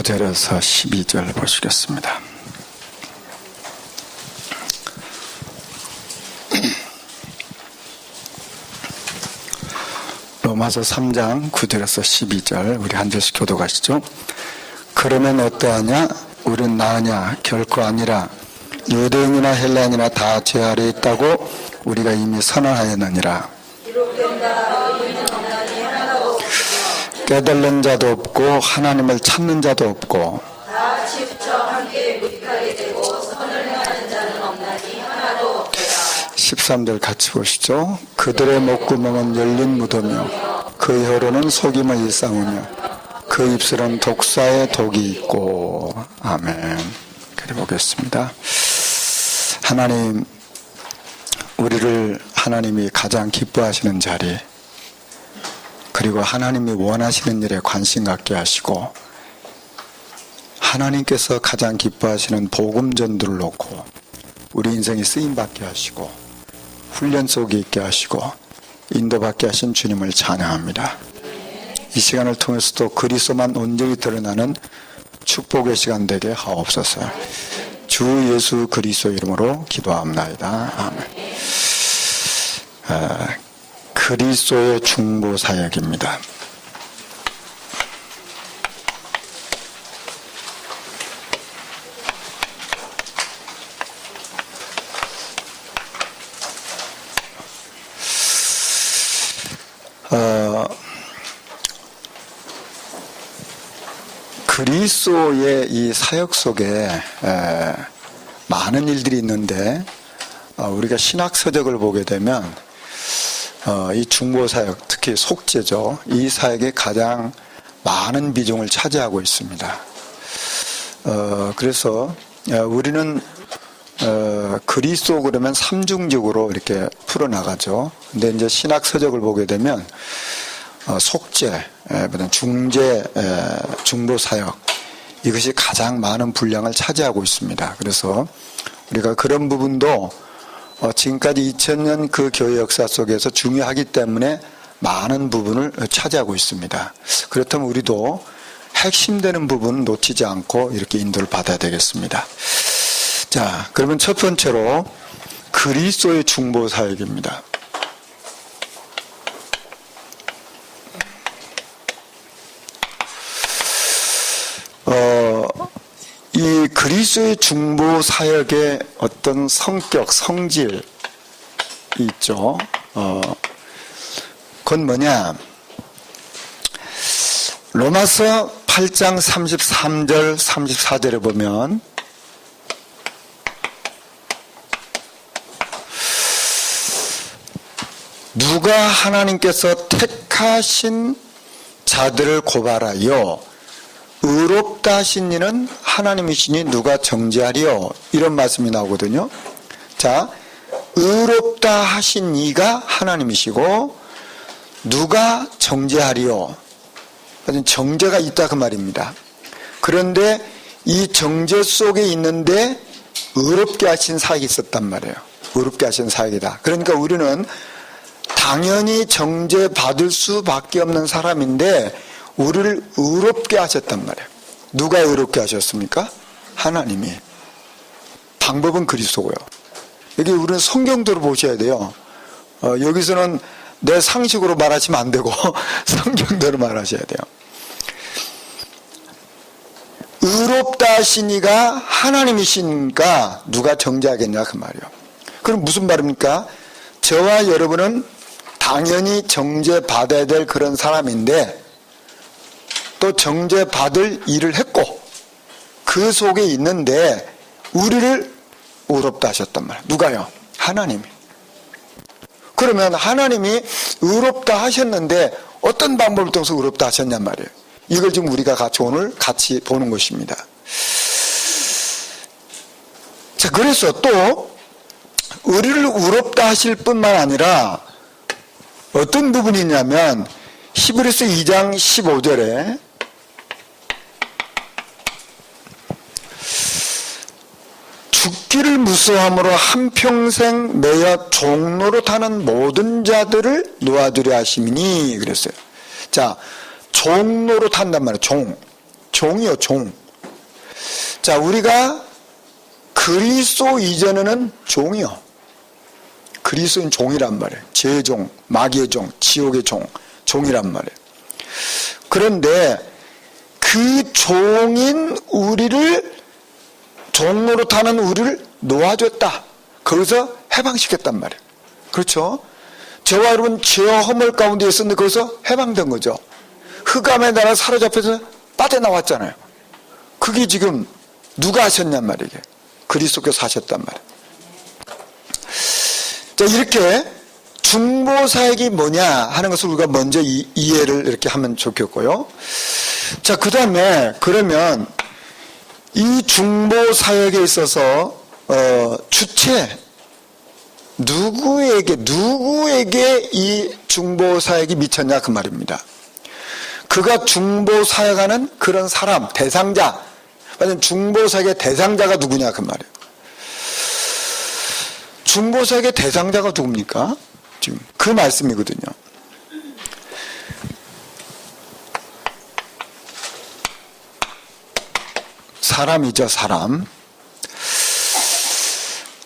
9절에서 12절 보시겠습니다. 로마서 3장 9절에서 12절 우리 한 절씩 교독하시죠. 그러면 어떠하냐? 우린 나으냐? 결코 아니라 유대인이나 헬라인이나 다 죄 아래 있다고 우리가 이미 선언하였느니라. 깨달는 자도 없고 하나님을 찾는 자도 없고 다 직접 함께 무익하게 되고 선을 행하는 자는 없나니 하나도 없도다. 13절 같이 보시죠. 그들의 목구멍은 열린 무덤이요 그 혀로는 속임을 일삼으며 그 입술은 독사의 독이 있고. 아멘. 그래 보겠습니다. 하나님, 우리를 하나님이 가장 기뻐하시는 자리, 그리고 하나님이 원하시는 일에 관심 갖게 하시고 하나님께서 가장 기뻐하시는 복음 전도를 놓고 우리 인생이 쓰임받게 하시고 훈련 속에 있게 하시고 인도받게 하신 주님을 찬양합니다. 이 시간을 통해서도 그리스도만 온전히 드러나는 축복의 시간 되게 하옵소서. 주 예수 그리스도 이름으로 기도합나이다. 아멘. 그리스도의 중보 사역입니다. 그리스도의 이 사역 속에 많은 일들이 있는데 우리가 신학 서적을 보게 되면 이 중보 사역, 특히 속죄죠. 이 사역에 가장 많은 비중을 차지하고 있습니다. 그래서 우리는 그리스도 그러면 삼중직으로 이렇게 풀어나가죠. 근데 이제 신학 서적을 보게 되면 속죄, 중재, 중보 사역, 이것이 가장 많은 분량을 차지하고 있습니다. 그래서 우리가 그런 부분도 지금까지 2000년 그 교회 역사 속에서 중요하기 때문에 많은 부분을 차지하고 있습니다. 그렇다면 우리도 핵심되는 부분 놓치지 않고 이렇게 인도를 받아야 되겠습니다. 자, 그러면 첫 번째로 그리스도의 중보 사역입니다. 이 그리스도의 중보 사역의 어떤 성격, 성질이 있죠. 그건 뭐냐? 로마서 8장 33절, 34절에 보면 누가 하나님께서 택하신 자들을 고발하여 의롭다 하신 이는 하나님이시니 누가 정죄하리요? 이런 말씀이 나오거든요. 자, 의롭다 하신 이가 하나님이시고 누가 정죄하리요? 정죄가 있다 그 말입니다. 그런데 이 정죄 속에 있는데 의롭게 하신 사역이 있었단 말이에요. 의롭게 하신 사역이다. 그러니까 우리는 당연히 정죄받을 수밖에 없는 사람인데 우리를 의롭게 하셨단 말이에요. 누가 의롭게 하셨습니까? 하나님이. 방법은 그리스도고요. 여기 우리는 성경대로 보셔야 돼요. 여기서는 내 상식으로 말하시면 안 되고 성경대로 말하셔야 돼요. 의롭다 하신 이가 하나님이시니까 누가 정죄하겠냐 그 말이에요. 그럼 무슨 말입니까? 저와 여러분은 당연히 정죄받아야 될 그런 사람인데 또 정죄받을 일을 했고 그 속에 있는데 우리를 의롭다 하셨단 말이에요. 누가요? 하나님이. 그러면 하나님이 의롭다 하셨는데 어떤 방법을 통해서 의롭다 하셨냔 말이에요. 이걸 지금 우리가 오늘 같이 보는 것입니다. 자, 그래서 또 우리를 의롭다 하실 뿐만 아니라 어떤 부분이 있냐면 히브리서 2장 15절에 죽기를 무서워함으로 한평생 매여 종로로 타는 모든 자들을 놓아주려 하심이니 그랬어요. 자, 종로로 탄단 말이에요. 종. 종이요, 종. 자, 우리가 그리스도 이전에는 종이요. 그리스도는 종이란 말이에요. 죄의 종, 마귀의 종, 지옥의 종, 종이란 말이에요. 그런데 그 종인 우리를, 종으로 타는 우리를 놓아줬다. 거기서 해방시켰단 말이에요. 그렇죠? 저와 여러분 죄와 허물 가운데 있었는데 거기서 해방된 거죠. 흑암의 나라 사로잡혀서 빠져나왔잖아요. 그게 지금 누가 하셨냔 말이에요. 그리스도께서 하셨단 말이에요. 자, 이렇게 중보사역이 뭐냐 하는 것을 우리가 먼저 이해를 이렇게 하면 좋겠고요. 자, 그 다음에 그러면 이 중보사역에 있어서 주체 누구에게 이 중보사역이 미쳤냐 그 말입니다. 그가 중보사역하는 그런 사람, 대상자, 만약 중보사역의 대상자가 누구냐 그 말이에요. 중보사역의 대상자가 누굽니까? 지금 그 말씀이거든요. 사람이죠, 사람.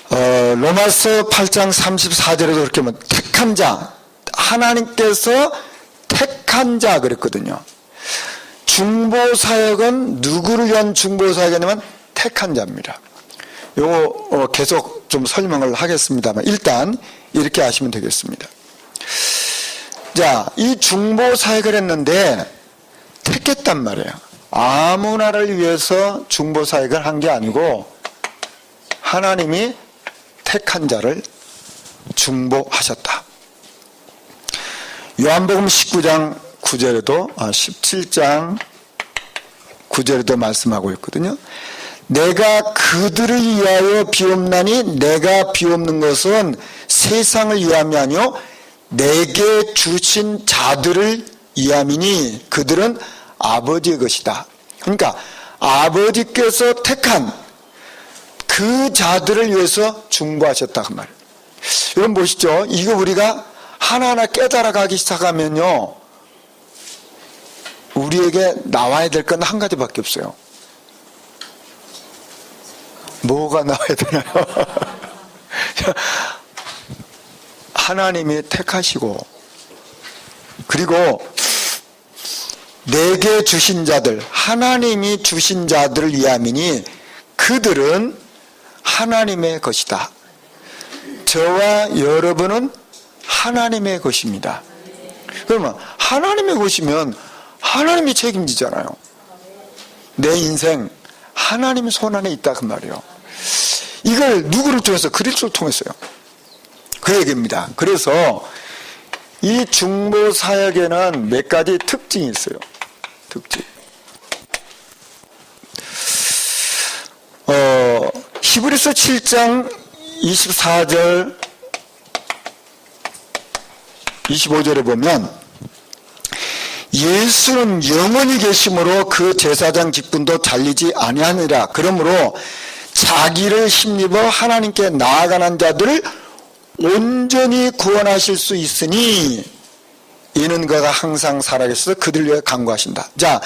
로마서 8장 34절에도 그렇게 뭐 택한 자, 하나님께서 택한 자 그랬거든요. 중보사역은 누구를 위한 중보사역이냐면 택한 자입니다. 요거 계속 좀 설명을 하겠습니다만 일단 이렇게 아시면 되겠습니다. 자, 이 중보사역을 했는데 택했단 말이에요. 아무나를 위해서 중보사역을 한 게 아니고 하나님이 택한 자를 중보하셨다. 요한복음 19장 9절에도 17장 9절에도 말씀하고 있거든요. 내가 그들을 위하여 비옵나니 내가 비옵는 것은 세상을 위함이 아니요 내게 주신 자들을 위함이니 그들은 아버지의 것이다. 그러니까 아버지께서 택한 그 자들을 위해서 중보하셨다 그 말. 여러분 보시죠. 이거 우리가 하나하나 깨달아가기 시작하면요 우리에게 나와야 될 건 한 가지밖에 없어요. 뭐가 나와야 되나요? 하나님이 택하시고 그리고 내게 주신 자들, 하나님이 주신 자들을 위함이니 그들은 하나님의 것이다. 저와 여러분은 하나님의 것입니다. 그러면 하나님의 것이면 하나님이 책임지잖아요. 내 인생 하나님의 손 안에 있다 그 말이에요. 이걸 누구를 통해서? 그리스도를 통했어요. 그 얘기입니다. 그래서 이 중보사역에는 몇 가지 특징이 있어요. 특징. 히브리서 7장 24절 25절에 보면 예수는 영원히 계심으로 그 제사장 직분도 잘리지 아니하니라. 그러므로 자기를 힘입어 하나님께 나아가는 자들을 온전히 구원하실 수 있으니 이는 그가 항상 살아계셔서 그들 위해 간구하신다. 자,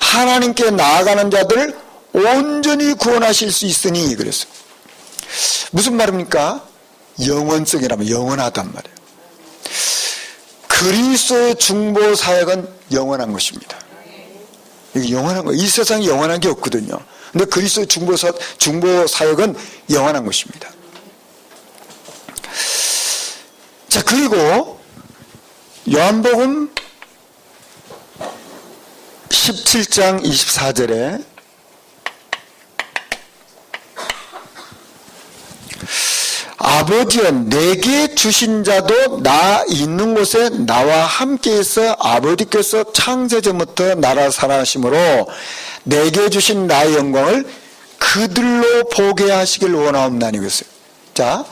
하나님께 나아가는 자들을 온전히 구원하실 수 있으니 그랬어요. 무슨 말입니까? 영원성이라면 영원하단 말이에요. 그리스도의 중보 사역은 영원한 것입니다. 이게 영원한 거. 이 세상에 영원한 게 없거든요. 근데 그리스도의 중보 사역은 영원한 것입니다. 자, 그리고 요한복음 17장 24절에 아버지여 내게 주신 자도 나 있는 곳에 나와 함께 있어 아버지께서 창세전부터 나라 살아하심으로 내게 주신 나의 영광을 그들로 보게 하시길 원하옵나니 그랬어요. 자,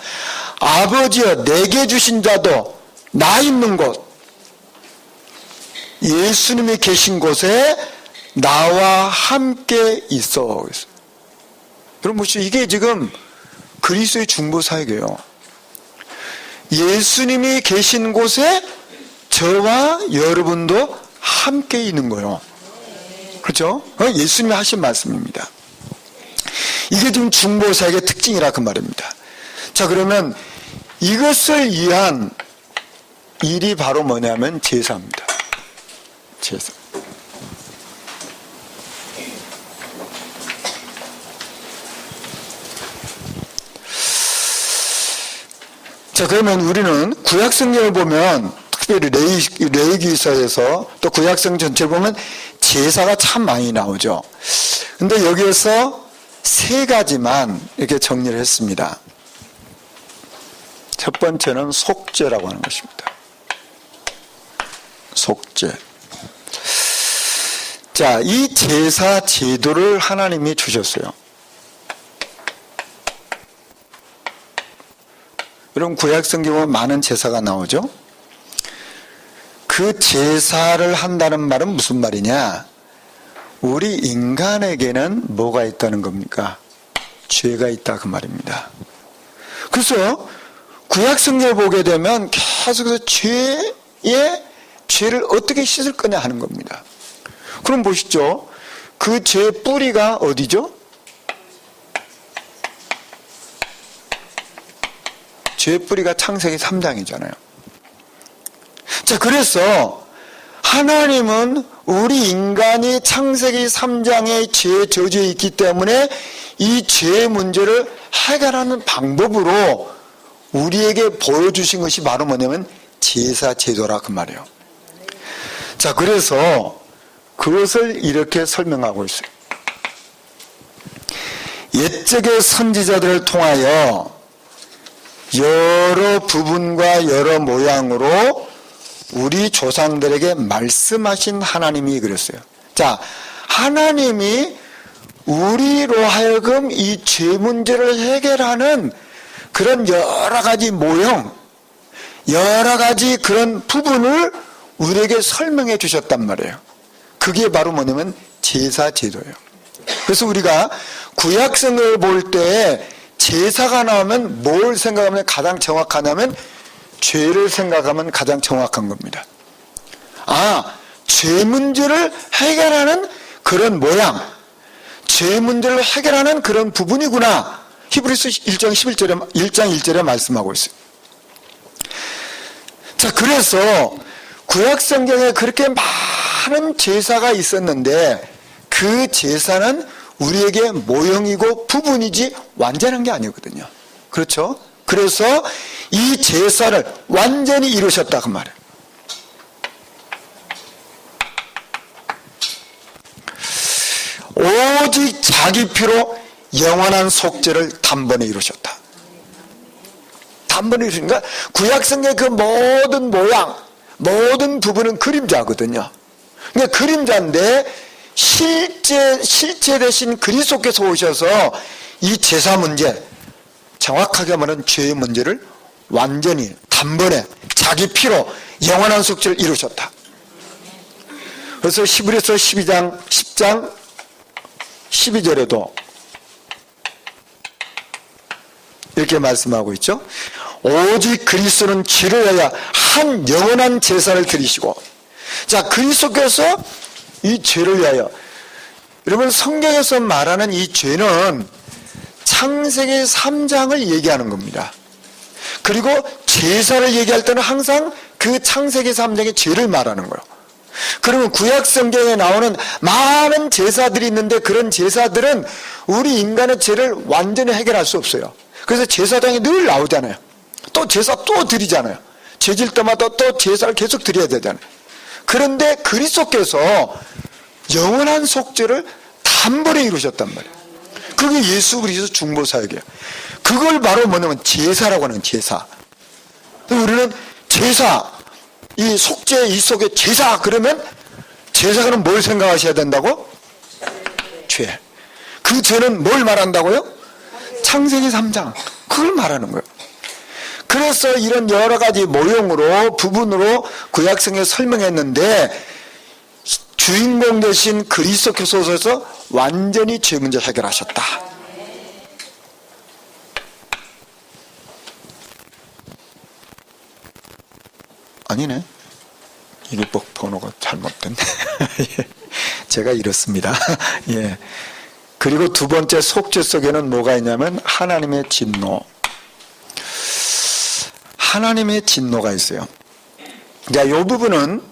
아버지여 내게 주신 자도 나 있는 곳 예수님이 계신 곳에 나와 함께 있어 그랬어요. 여러분 보시죠. 이게 지금 그리스도의 중보사역이에요. 예수님이 계신 곳에 저와 여러분도 함께 있는 거예요. 그렇죠? 예수님이 하신 말씀입니다. 이게 지금 중보사역의 특징이라 그 말입니다. 자, 그러면 이것을 위한 일이 바로 뭐냐면 제사입니다. 제사. 자, 그러면 우리는 구약성경을 보면 특별히 레위기서에서 또 구약성 전체를 보면 제사가 참 많이 나오죠. 근데 여기에서 세 가지만 이렇게 정리를 했습니다. 첫 번째는 속죄라고 하는 것입니다. 속죄. 자, 이 제사 제도를 하나님이 주셨어요. 여러분 구약성경에 많은 제사가 나오죠. 그 제사를 한다는 말은 무슨 말이냐? 우리 인간에게는 뭐가 있다는 겁니까? 죄가 있다 그 말입니다. 그래서 구약성경을 보게 되면 계속해서 죄를 어떻게 씻을 거냐 하는 겁니다. 그럼 보시죠. 그 죄의 뿌리가 어디죠? 죄의 뿌리가 창세기 3장이잖아요. 자, 그래서 하나님은 우리 인간이 창세기 3장의 죄의 저주에 있기 때문에 이 죄의 문제를 해결하는 방법으로 우리에게 보여주신 것이 바로 뭐냐면 제사 제도라 그 말이에요. 자, 그래서 그것을 이렇게 설명하고 있어요. 옛적의 선지자들을 통하여 여러 부분과 여러 모양으로 우리 조상들에게 말씀하신 하나님이 그랬어요. 자, 하나님이 우리로 하여금 이 죄 문제를 해결하는 그런 여러 가지 모형, 여러 가지 그런 부분을 우리에게 설명해 주셨단 말이에요. 그게 바로 뭐냐면 제사 제도예요. 그래서 우리가 구약성을 볼 때 제사가 나오면 뭘 생각하면 가장 정확하냐면 죄를 생각하면 가장 정확한 겁니다. 아, 죄 문제를 해결하는 그런 모양, 죄 문제를 해결하는 그런 부분이구나. 히브리서 1장 1절에 말씀하고 있어요. 자, 그래서 구약성경에 그렇게 많은 제사가 있었는데 그 제사는 우리에게 모형이고 부분이지 완전한 게 아니거든요. 그렇죠? 그래서 이 제사를 완전히 이루셨다 그 말이에요. 오직 자기 피로 영원한 속죄를 단번에 이루셨다. 단번에 이루시니까 구약성경의 그 모든 모양, 모든 부분은 그림자거든요. 그러니까 그림자인데 실제 대신 그리스도께서 오셔서 이 제사 문제, 정확하게 말하면 죄의 문제를 완전히 단번에 자기 피로 영원한 속죄를 이루셨다. 그래서 히브리서 10장 12절에도 이렇게 말씀하고 있죠. 오직 그리스도는 죄를 위하여 한 영원한 제사를 드리시고, 자, 그리스도께서 이 죄를 위하여, 여러분 성경에서 말하는 이 죄는 창세기 3장을 얘기하는 겁니다. 그리고 제사를 얘기할 때는 항상 그 창세기 3장의 죄를 말하는 거예요. 그러면 구약 성경에 나오는 많은 제사들이 있는데 그런 제사들은 우리 인간의 죄를 완전히 해결할 수 없어요. 그래서 제사장이 늘 나오잖아요. 또 제사 또 드리잖아요. 죄질 때마다 또 제사를 계속 드려야 되잖아요. 그런데 그리스도께서 영원한 속죄를 단번에 이루셨단 말이에요. 그게 예수 그리스도 중보사역이에요. 그걸 바로 뭐냐면 제사라고 하는 제사. 우리는 제사, 이 속죄 이 속에 제사 그러면 제사는 뭘 생각하셔야 된다고? 죄. 그 죄는 뭘 말한다고요? 창세기 3장. 그걸 말하는 거예요. 그래서 이런 여러 가지 모형으로 부분으로 구약성에 설명했는데 주인공 되신 그리스도께서 완전히 죄 문제를 해결하셨다. 아니네. 이게 번호가 잘못됐네. 제가 이렇습니다. 예. 그리고 두 번째 속죄 속에는 뭐가 있냐면 하나님의 진노. 하나님의 진노가 있어요. 자, 이 부분은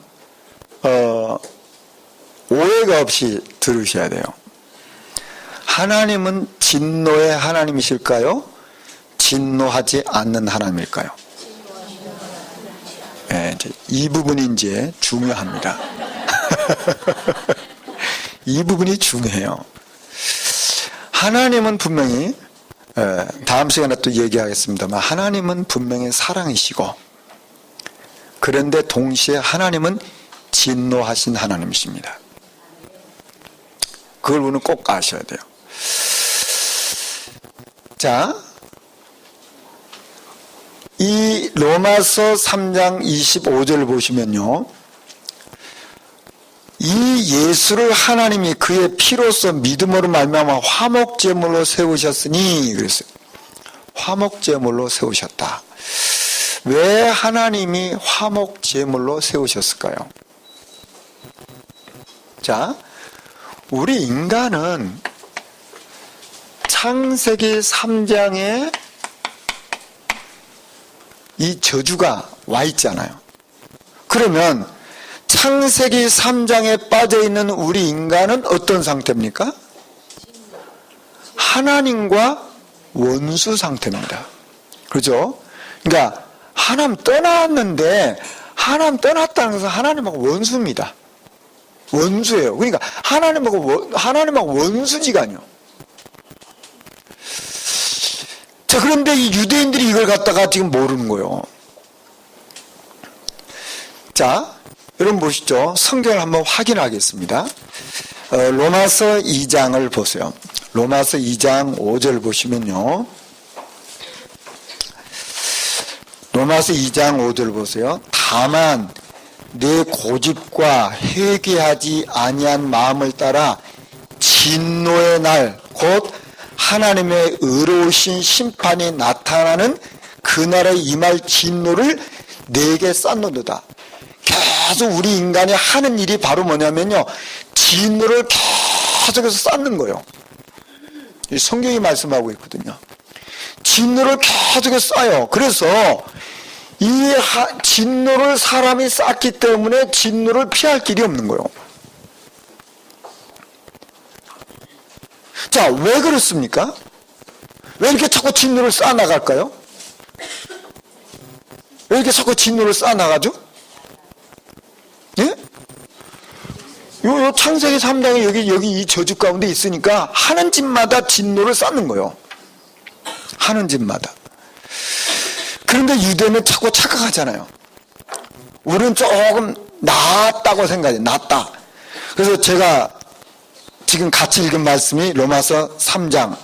오해가 없이 들으셔야 돼요. 하나님은 진노의 하나님이실까요? 진노하지 않는 하나님일까요? 네, 이 부분이 이제 중요합니다. 이 부분이 중요해요. 하나님은 분명히 다음 시간에 또 얘기하겠습니다만 하나님은 분명히 사랑이시고 그런데 동시에 하나님은 진노하신 하나님이십니다. 그걸 우리는 꼭 아셔야 돼요. 자, 이 로마서 3장 25절을 보시면요. 이 예수를 하나님이 그의 피로써 믿음으로 말미암아 화목제물로 세우셨으니 그랬어요. 화목제물로 세우셨다. 왜 하나님이 화목제물로 세우셨을까요? 자, 우리 인간은 창세기 3장에 이 저주가 와 있잖아요. 그러면 창세기 3장에 빠져있는 우리 인간은 어떤 상태입니까? 하나님과 원수 상태입니다. 그렇죠? 그러니까 하나님 떠났는데 하나님 떠났다는 것은 하나님하고 원수입니다. 원수예요. 그러니까 하나님하고 원수지간이요. 자, 그런데 이 유대인들이 이걸 갖다가 지금 모르는 거예요. 자, 여러분 보시죠. 성경을 한번 확인하겠습니다. 로마서 2장을 보세요. 로마서 2장 5절 보시면요. 로마서 2장 5절 보세요. 다만 내 고집과 회개하지 아니한 마음을 따라 진노의 날 곧 하나님의 의로우신 심판이 나타나는 그날에 임할 진노를 내게 쌓는도다. 계속 우리 인간이 하는 일이 바로 뭐냐면요, 진노를 계속해서 쌓는 거예요. 성경이 말씀하고 있거든요. 진노를 계속해서 쌓아요. 그래서 이 진노를 사람이 쌓기 때문에 진노를 피할 길이 없는 거예요. 자, 왜 그렇습니까? 왜 이렇게 자꾸 진노를 쌓아나갈까요? 왜 이렇게 자꾸 진노를 쌓아나가죠? 예? 요 창세기 3장에 여기 이 저주 가운데 있으니까 하는 집마다 진노를 쌓는 거예요. 하는 집마다. 그런데 유대는 자꾸 착각하잖아요. 우리는 조금 낫다고 생각해요. 낫다. 그래서 제가 지금 같이 읽은 말씀이 로마서 3장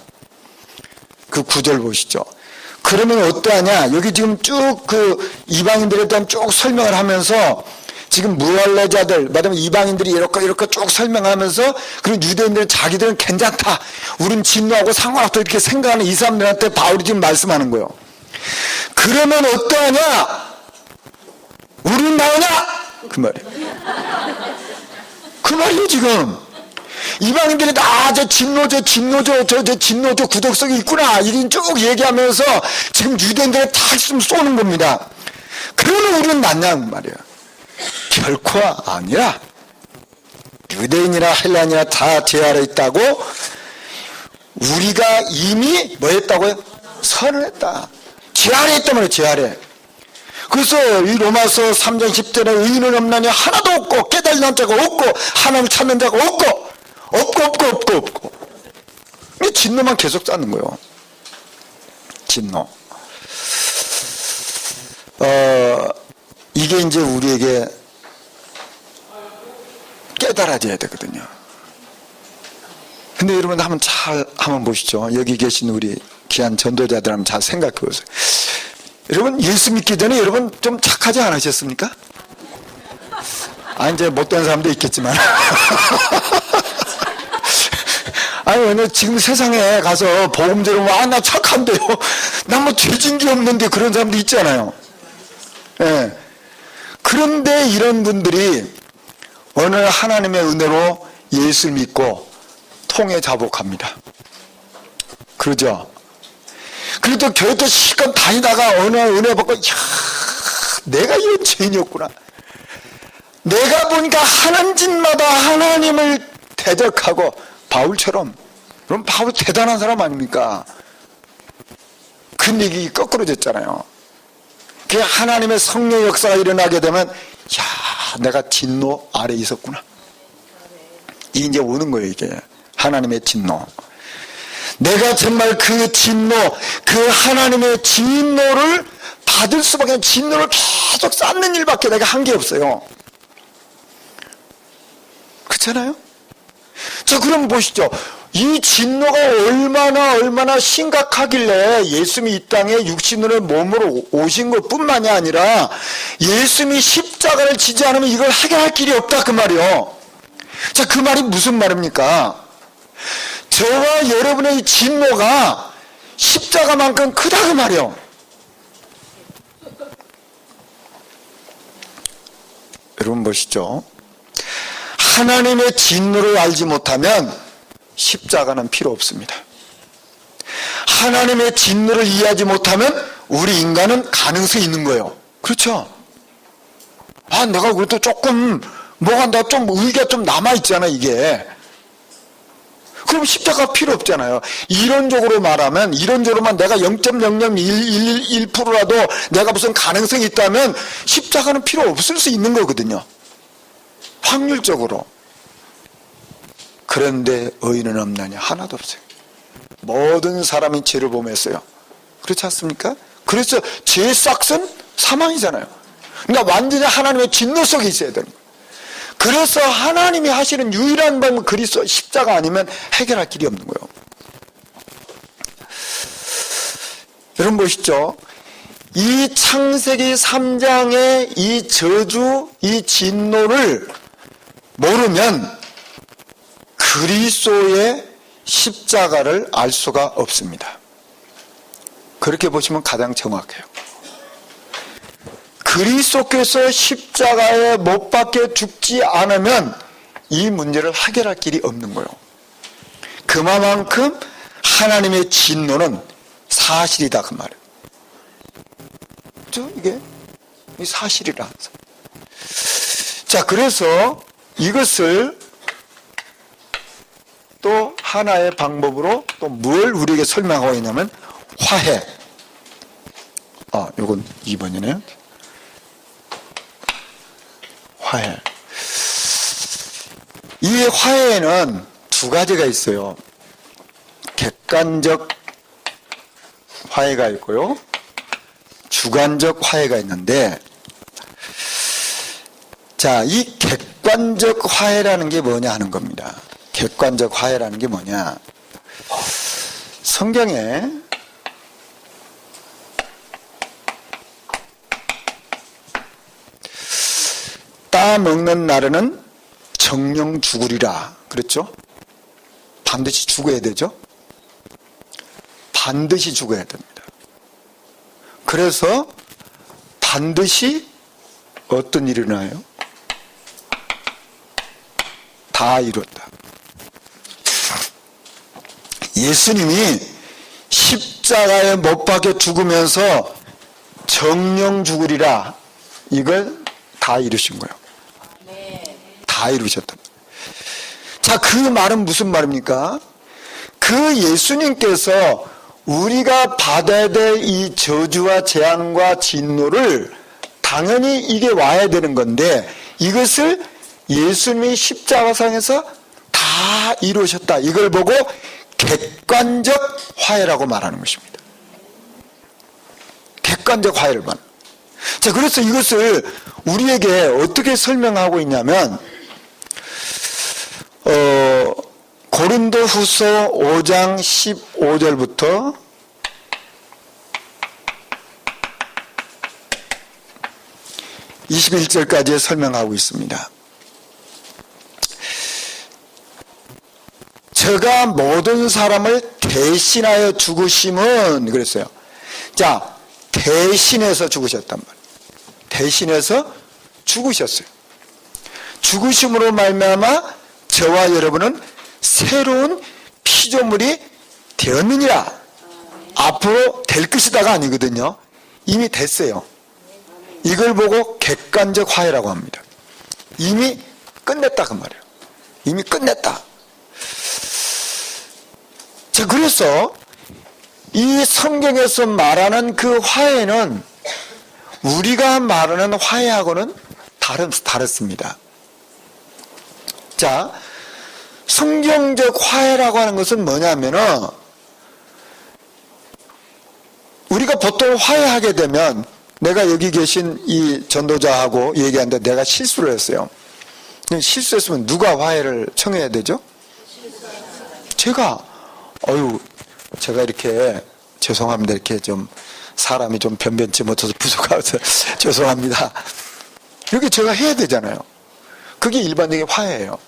그 9절 보시죠. 그러면 어떠하냐? 여기 지금 쭉 그 이방인들에 대한 쭉 설명을 하면서 지금 무할례자들, 말하면 이방인들이 이렇게 쭉 설명하면서 그런 유대인들은 자기들은 괜찮다. 우린 진노하고 상관없다. 이렇게 생각하는 이 사람들한테 바울이 지금 말씀하는 거예요. 그러면 어떠하냐? 우린 나오냐? 그 말이에요. 그 말이에요, 지금. 이방인들이 저 진노조 구독성이 있구나. 이런 쭉 얘기하면서 지금 유대인들을 다 지금 쏘는 겁니다. 그러면 우리는 낫냐는 말이에요. 결코 아니라 유대인이나 헬라인이나 다 제 아래 있다고 우리가 이미 뭐 했다고요? 선언했다. 제 아래 있다면 제 아래. 그래서 이 로마서 3장 10절에 의인은 없나니 하나도 없고 깨달는 자가 없고 하나님을 찾는 자가 없고 근데 진노만 계속 쌓는 거예요. 진노. 이게 이제 우리에게 깨달아져야 되거든요. 근데 여러분 한번 보시죠. 여기 계신 우리 귀한 전도자들 한번 잘 생각해 보세요. 여러분 예수 믿기 전에 여러분 좀 착하지 않으셨습니까? 이제 못된 사람도 있겠지만 아니 왜냐 지금 세상에 가서 복음 들으면 나 착한데요. 나 뭐 죄진 게 없는데 그런 사람도 있잖아요. 그런데 이런 분들이 오늘 하나님의 은혜로 예수를 믿고 통에 자복합니다. 그러죠? 그래도 교회도 실컷 다니다가 어느 은혜 받고, 이야, 내가 이런 죄인이었구나. 내가 보니까 하는 짓마다 하나님을 대적하고, 바울처럼. 그럼 바울 대단한 사람 아닙니까? 그 얘기 거꾸로졌잖아요. 그 하나님의 성령 역사가 일어나게 되면, 야, 내가 진노 아래 있었구나. 이게 이제 오는 거예요, 이게. 하나님의 진노. 내가 정말 그 진노, 그 하나님의 진노를 받을 수밖에 없는, 진노를 계속 쌓는 일밖에 내가 한 게 없어요. 그렇잖아요? 자, 그럼 보시죠. 이 진노가 얼마나 심각하길래 예수님이 이 땅에 육신으로 몸으로 오신 것 뿐만이 아니라 예수님이 십자가를 지지 않으면 이걸 해결할 길이 없다, 그 말이요. 자, 그 말이 무슨 말입니까? 저와 여러분의 진노가 십자가만큼 크다, 그 말이요. 여러분 보시죠. 하나님의 진노를 알지 못하면 십자가는 필요 없습니다. 하나님의 진노를 이해하지 못하면 우리 인간은 가능성이 있는 거예요. 그렇죠? 아, 내가 그래도 조금 뭐가 좀 의의가 좀 남아있잖아, 이게. 그럼 십자가 필요 없잖아요. 이론적으로 말하면, 이론적으로만 내가 0.00111%라도 내가 무슨 가능성이 있다면 십자가는 필요 없을 수 있는 거거든요. 확률적으로. 그런데 의인은 없나냐? 하나도 없어요. 모든 사람이 죄를 범했어요. 그렇지 않습니까? 그래서 죄의 싹은 사망이잖아요. 그러니까 완전히 하나님의 진노 속에 있어야 되는 거예요. 그래서 하나님이 하시는 유일한 방법은 그리스도 십자가 아니면 해결할 길이 없는 거예요. 여러분 보시죠. 이 창세기 3장의 이 저주, 이 진노를 모르면 그리스도의 십자가를 알 수가 없습니다. 그렇게 보시면 가장 정확해요. 그리스도께서 십자가에 못 박혀 죽지 않으면 이 문제를 해결할 길이 없는 거예요. 그만큼 하나님의 진노는 사실이다, 그 말이에요. 그렇죠? 이게 사실이라. 자, 그래서 이것을 또 하나의 방법으로 또 뭘 우리에게 설명하고 있냐면 화해. 요건 2번이네요. 화해. 이 화해에는 두 가지가 있어요. 객관적 화해가 있고요. 주관적 화해가 있는데, 자, 이 객관적 화해라는 게 뭐냐 하는 겁니다. 객관적 화해라는 게 뭐냐. 성경에 따먹는 나르는 정령 죽으리라 그랬죠? 반드시 죽어야 되죠? 반드시 죽어야 됩니다. 그래서 반드시 어떤 일이 일어나요? 다 이뤘다. 예수님이 십자가에 못 박혀 죽으면서 정령 죽으리라, 이걸 다 이루신 거예요. 다 이루셨다. 자, 그 말은 무슨 말입니까? 그 예수님께서 우리가 받아야 될 이 저주와 재앙과 진노를 당연히 이게 와야 되는 건데, 이것을 예수님이 십자가상에서 다 이루셨다, 이걸 보고 객관적 화해라고 말하는 것입니다. 객관적 화해를 말하는. 자, 그래서 이것을 우리에게 어떻게 설명하고 있냐면, 고린도후서 5장 15절부터 21절까지 설명하고 있습니다. 저가 모든 사람을 대신하여 죽으심은 그랬어요. 자, 대신해서 죽으셨단 말이에요. 대신해서 죽으셨어요. 죽으심으로 말미암아 저와 여러분은 새로운 피조물이 되었느니라. 앞으로 될 것이다가 아니거든요. 이미 됐어요. 이걸 보고 객관적 화해라고 합니다. 이미 끝냈다 그 말이에요. 이미 끝냈다. 자, 그래서 이 성경에서 말하는 그 화해는 우리가 말하는 화해하고는 다릅니다. 자, 성경적 화해라고 하는 것은 뭐냐면은 우리가 보통 화해하게 되면 내가 여기 계신 이 전도자하고 얘기하는데 내가 실수를 했어요. 실수했으면 누가 화해를 청해야 되죠? 제가 이렇게 죄송합니다. 이렇게 좀 사람이 좀 변변치 못해서 부족해서 죄송합니다. 이렇게 제가 해야 되잖아요. 그게 일반적인 화해예요.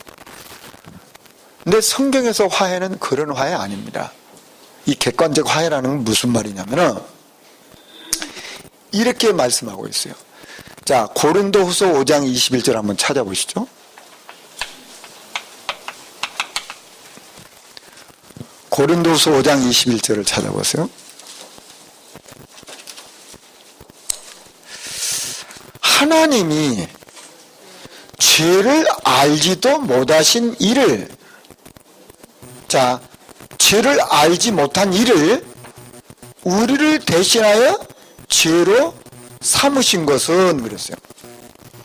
근데 성경에서 화해는 그런 화해 아닙니다. 이 객관적 화해라는 건 무슨 말이냐면은 이렇게 말씀하고 있어요. 자, 고린도후서 5장 21절 한번 찾아보시죠. 고린도후서 5장 21절을 찾아보세요. 하나님이 죄를 알지도 못하신 이를, 자, 죄를 알지 못한 이를 우리를 대신하여 죄로 삼으신 것은 그랬어요.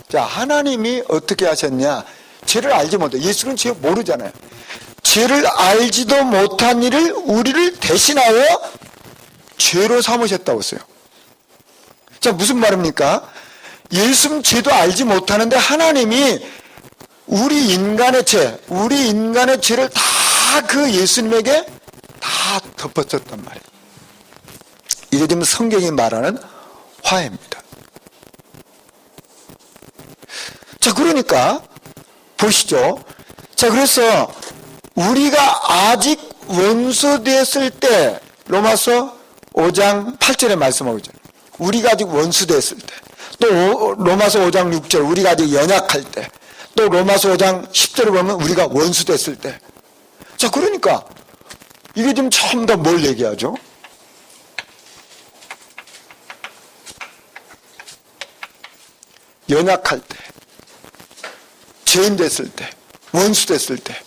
자, 하나님이 어떻게 하셨냐? 죄를 알지 못해. 예수는 죄 모르잖아요. 죄를 알지도 못한 이를 우리를 대신하여 죄로 삼으셨다고 했어요. 자, 무슨 말입니까? 예수는 죄도 알지 못하는데 하나님이 우리 인간의 죄를 다 그 예수님에게 다 덮어줬단 말이에요. 이게 지금 성경이 말하는 화해입니다. 자, 그러니까 보시죠. 자, 그래서 우리가 아직 원수 되었을 때, 로마서 5장 8절에 말씀하고 있잖아요. 우리가 아직 원수 되었을 때, 또 로마서 5장 6절 우리가 아직 연약할 때, 또 로마서 5장 10절을 보면 우리가 원수 됐을 때. 자, 그러니까 이게 지금 처음 다 뭘 얘기하죠? 연약할 때, 죄인 됐을 때, 원수 됐을 때,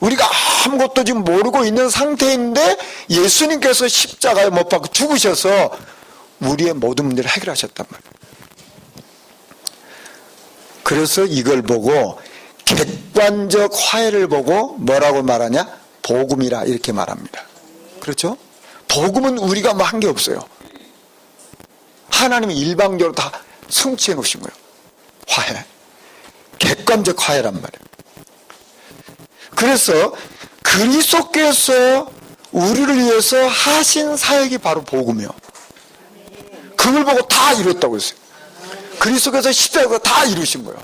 우리가 아무것도 지금 모르고 있는 상태인데 예수님께서 십자가에 못 박고 죽으셔서 우리의 모든 문제를 해결하셨단 말이에요. 그래서 이걸 보고 객관적 화해를 보고 뭐라고 말하냐? 복음이라 이렇게 말합니다. 그렇죠? 복음은 우리가 뭐 한 게 없어요. 하나님이 일방적으로 다 성취해 놓으신 거예요. 화해. 객관적 화해란 말이에요. 그래서 그리스도께서 우리를 위해서 하신 사역이 바로 복음이에요. 그걸 보고 다 이뤘다고 했어요. 그리스도께서 십자가에서 다 이루신 거예요.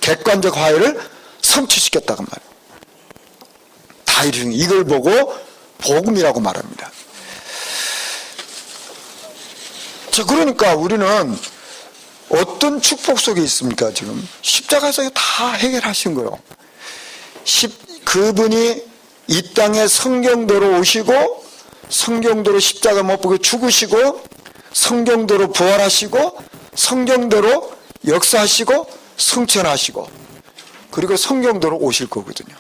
객관적 화해를 성취시켰다고 말이에요. 다 이루신 거예요. 이걸 보고 복음이라고 말합니다. 자, 그러니까 우리는 어떤 축복 속에 있습니까? 지금 십자가에서 다 해결하신 거예요. 그분이 이 땅에 성경대로 오시고 성경대로 십자가 못 박혀 죽으시고 성경대로 부활하시고 성경대로 역사하시고 승천하시고 그리고 성경대로 오실 거거든요.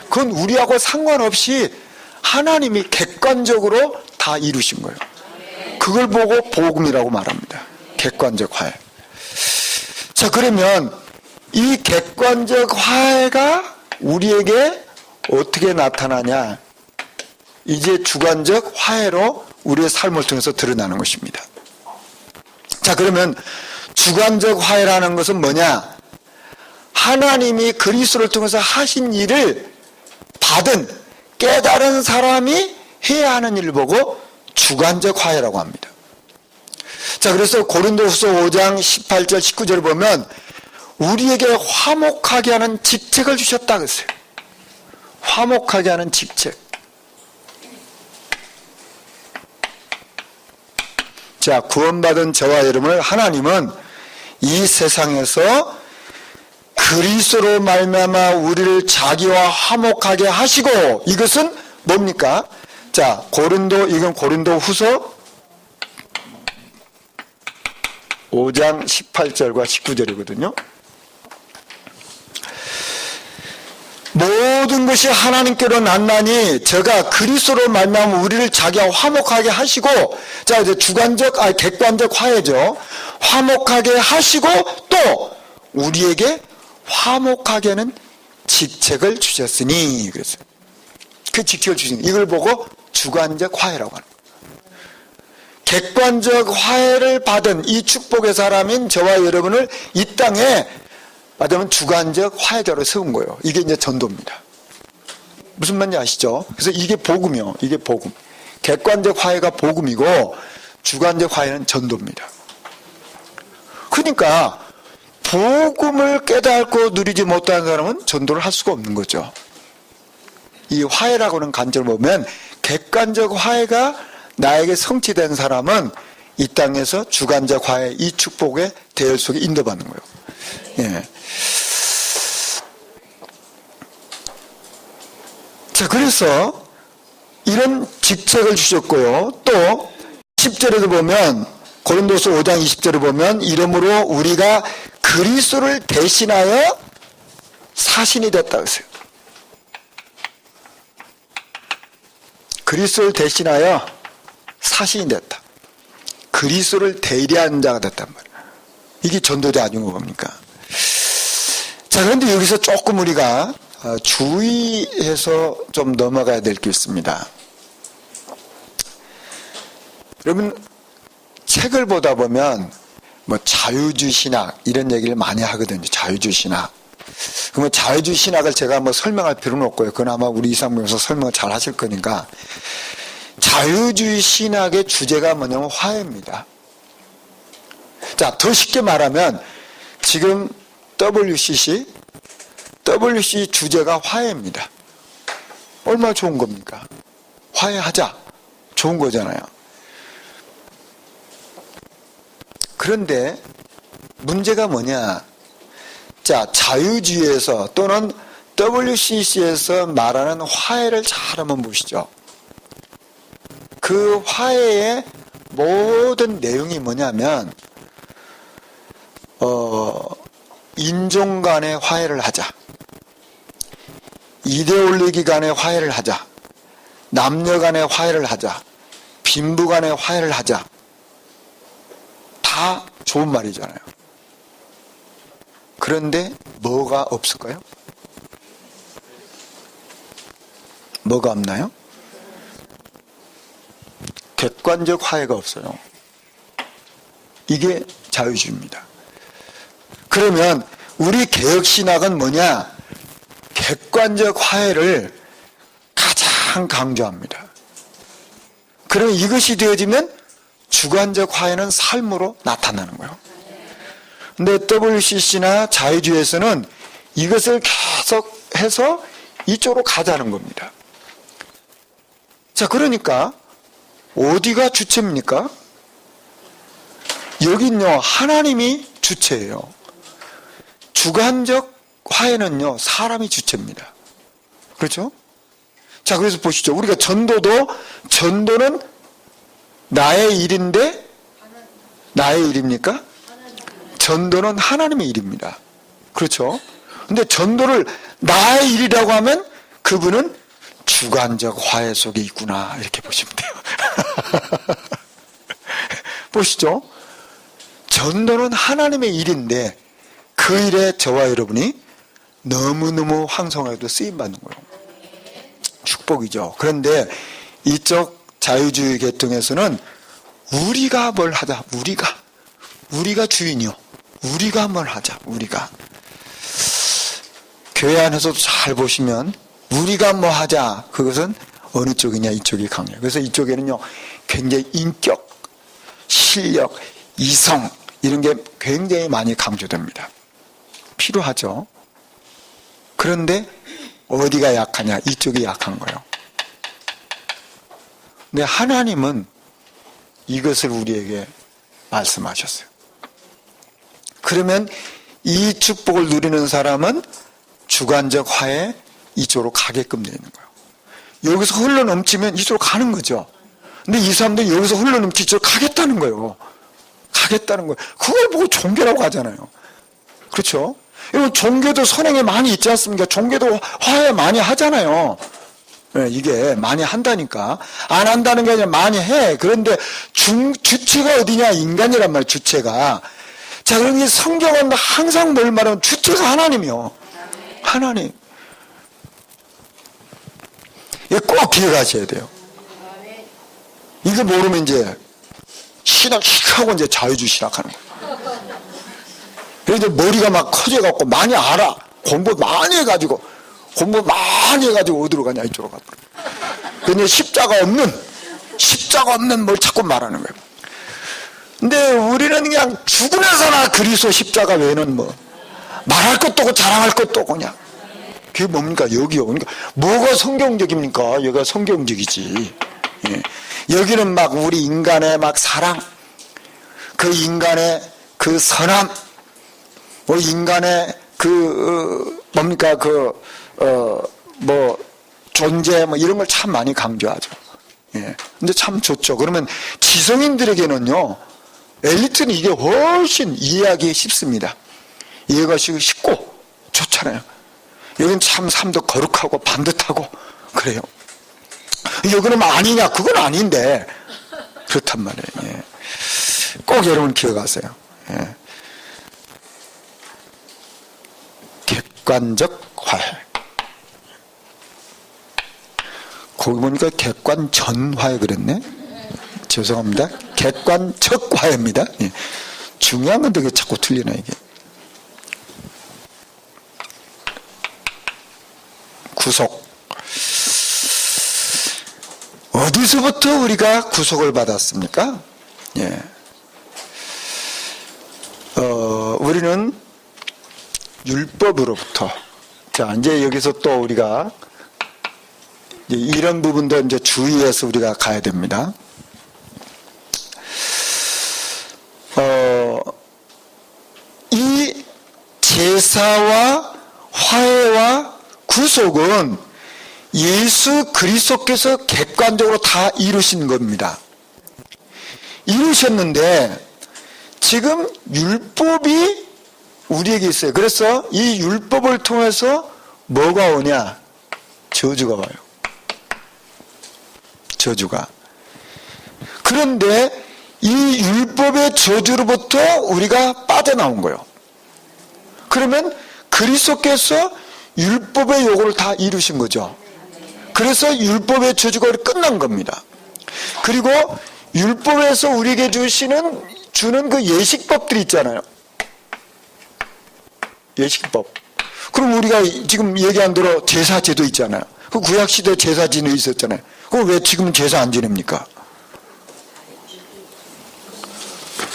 그건 우리하고 상관없이 하나님이 객관적으로 다 이루신 거예요. 그걸 보고 복음이라고 말합니다. 객관적 화해. 자, 그러면 이 객관적 화해가 우리에게 어떻게 나타나냐? 이제 주관적 화해로 우리의 삶을 통해서 드러나는 것입니다. 자, 그러면 주관적 화해라는 것은 뭐냐? 하나님이 그리스도를 통해서 하신 일을 받은 깨달은 사람이 해야 하는 일을 보고 주관적 화해라고 합니다. 자, 그래서 고린도후서 5장 18절 19절을 보면 우리에게 화목하게 하는 직책을 주셨다 그랬어요. 화목하게 하는 직책. 자, 구원받은 저와 여러분을 하나님은 이 세상에서 그리스도로 말미암아 우리를 자기와 화목하게 하시고, 이것은 뭡니까? 자, 이건 고린도 후서 5장 18절과 19절이거든요. 모든 것이 하나님께로 났나니 저가 그리스도로 말미암아 우리를 자기와 화목하게 하시고, 자, 이제 객관적 화해죠. 화목하게 하시고 또 우리에게 화목하게는 직책을 주셨으니, 그래서 그 직책을 주신, 이걸 보고 주관적 화해라고 하는 거예요. 객관적 화해를 받은 이 축복의 사람인 저와 여러분을 이 땅에 말하자면 주관적 화해자로 세운 거예요. 이게 이제 전도입니다. 무슨 말인지 아시죠? 그래서 이게 복음이요. 이게 복음. 객관적 화해가 복음이고 주관적 화해는 전도입니다. 그러니까 복음을 깨닫고 누리지 못하는 사람은 전도를 할 수가 없는 거죠. 이 화해라고는 관점을 보면 객관적 화해가 나에게 성취된 사람은 이 땅에서 주관적 화해, 이 축복의 대열 속에 인도받는 거예요. 예. 자, 그래서 이런 직책을 주셨고요. 또 10절에도 보면, 고린도서 5장 20절에 보면, 이러므로 우리가 그리스도를 대신하여 사신이 됐다 그랬어요. 그리스도를 대신하여 사신이 됐다. 그리스도를 대리하는 자가 됐단 말이에요. 이게 전도자 아닌 겁니까? 자, 그런데 여기서 조금 우리가 주의해서 좀 넘어가야 될 게 있습니다. 여러분, 책을 보다 보면 뭐 자유주의 신학 이런 얘기를 많이 하거든요. 자유주의 신학. 그러면 자유주의 신학을 제가 뭐 설명할 필요는 없고요. 그건 아마 우리 이상무에서 설명을 잘 하실 거니까. 자유주의 신학의 주제가 뭐냐면 화해입니다. 자, 더 쉽게 말하면 지금 WCC 주제가 화해입니다. 얼마나 좋은 겁니까? 화해하자. 좋은 거잖아요. 그런데 문제가 뭐냐? 자, 자유주의에서 또는 WCC에서 말하는 화해를 잘 한번 보시죠. 그 화해의 모든 내용이 뭐냐면 인종 간의 화해를 하자. 이데올로기 간의 화해를 하자. 남녀 간의 화해를 하자. 빈부 간의 화해를 하자. 다 좋은 말이잖아요. 그런데 뭐가 없을까요? 뭐가 없나요? 객관적 화해가 없어요. 이게 자유주의입니다. 그러면 우리 개혁신학은 뭐냐? 객관적 화해를 가장 강조합니다. 그러면 이것이 되어지면 주관적 화해는 삶으로 나타나는 거예요. 근데 WCC나 자유주의에서는 이것을 계속 해서 이쪽으로 가자는 겁니다. 자, 그러니까 어디가 주체입니까? 여긴요, 하나님이 주체예요. 주관적 화해는요, 사람이 주체입니다. 그렇죠? 자, 그래서 보시죠. 우리가 전도는 나의 일인데 나의 일입니까? 전도는 하나님의 일입니다. 그렇죠? 근데 전도를 나의 일이라고 하면 그분은 주관적 화해 속에 있구나, 이렇게 보시면 돼요. 보시죠. 전도는 하나님의 일인데 그 일에 저와 여러분이 너무너무 황송하게도 쓰임받는 거예요. 축복이죠. 그런데 이쪽 자유주의 계통에서는 우리가 뭘 하자. 우리가 주인이요. 우리가 뭘 하자. 우리가. 교회 안에서도 잘 보시면 우리가 뭐 하자. 그것은 어느 쪽이냐, 이쪽이 강해요. 그래서 이쪽에는요, 굉장히 인격, 실력, 이성 이런 게 굉장히 많이 강조됩니다. 필요하죠. 그런데 어디가 약하냐? 이쪽이 약한 거예요. 근데 하나님은 이것을 우리에게 말씀하셨어요. 그러면 이 축복을 누리는 사람은 주관적 화해 이쪽으로 가게끔 되어 있는 거예요. 여기서 흘러넘치면 이쪽으로 가는 거죠. 근데 이 사람들이 여기서 흘러넘치 이쪽으로 가겠다는 거예요. 가겠다는 거예요. 그걸 보고 종교라고 하잖아요. 그렇죠? 여러분, 종교도 선행에 많이 있지 않습니까? 종교도 화해 많이 하잖아요. 네, 이게 많이 한다니까. 안 한다는 게 아니라 많이 해. 그런데 주체가 어디냐? 인간이란 말이에요. 주체가. 자, 그러니 성경은 항상 뭘 말하면 주체가 하나님이요. 하나님. 이거 꼭 기억하셔야 돼요. 이거 모르면 이제 신학 하고 이제 자유주의 신학하는 거예요. 그래서 머리가 막 커져갖고 많이 알아. 공부 많이 해가지고 어디로 가냐? 이쪽으로 가더라고요. 근데 십자가 없는 뭘 자꾸 말하는 거예요. 근데 우리는 그냥 죽으면서나 그리스도 십자가 외에는 뭐 말할 것도 없고 자랑할 것도 없고 그냥. 그게 뭡니까? 여기요. 그러니까 뭐가 성경적입니까? 여기가 성경적이지. 예. 여기는 막 우리 인간의 막 사랑, 그 인간의 그 선함, 우리 인간의 그 뭡니까? 존재 뭐 이런 걸 참 많이 강조하죠. 예. 근데 참 좋죠. 그러면 지성인들에게는요, 엘리트는 이게 훨씬 이해하기 쉽습니다. 이해가 쉽고 좋잖아요. 여기는 참 삶도 거룩하고 반듯하고 그래요. 여기는 아니냐? 그건 아닌데 그렇단 말이에요. 예. 꼭 여러분 기억하세요. 예. 객관적 화해. 거기 보니까 객관전 화해 그랬네. 죄송합니다. 객관적 화해입니다. 예. 중요한 건데 왜 자꾸 틀리나 이게. 구속. 어디서부터 우리가 구속을 받았습니까? 예. 우리는 율법으로부터. 자, 이제 여기서 또 우리가 이런 부분도 이제 주의해서 우리가 가야 됩니다. 이 제사와 화해와 구속은 예수 그리스도께서 객관적으로 다 이루신 겁니다. 이루셨는데 지금 율법이 우리에게 있어요. 그래서 이 율법을 통해서 뭐가 오냐? 저주가 와요. 저주가. 그런데 이 율법의 저주로부터 우리가 빠져나온 거예요. 그러면 그리스도께서 율법의 요구를 다 이루신 거죠. 그래서 율법의 저주가 끝난 겁니다. 그리고 율법에서 우리에게 주는 그 예식법들이 있잖아요. 예식법. 그럼 우리가 지금 얘기한 대로 제사제도 있잖아요. 그 구약시대 제사제도 있었잖아요. 그럼 왜 지금 제사 안 지냅니까?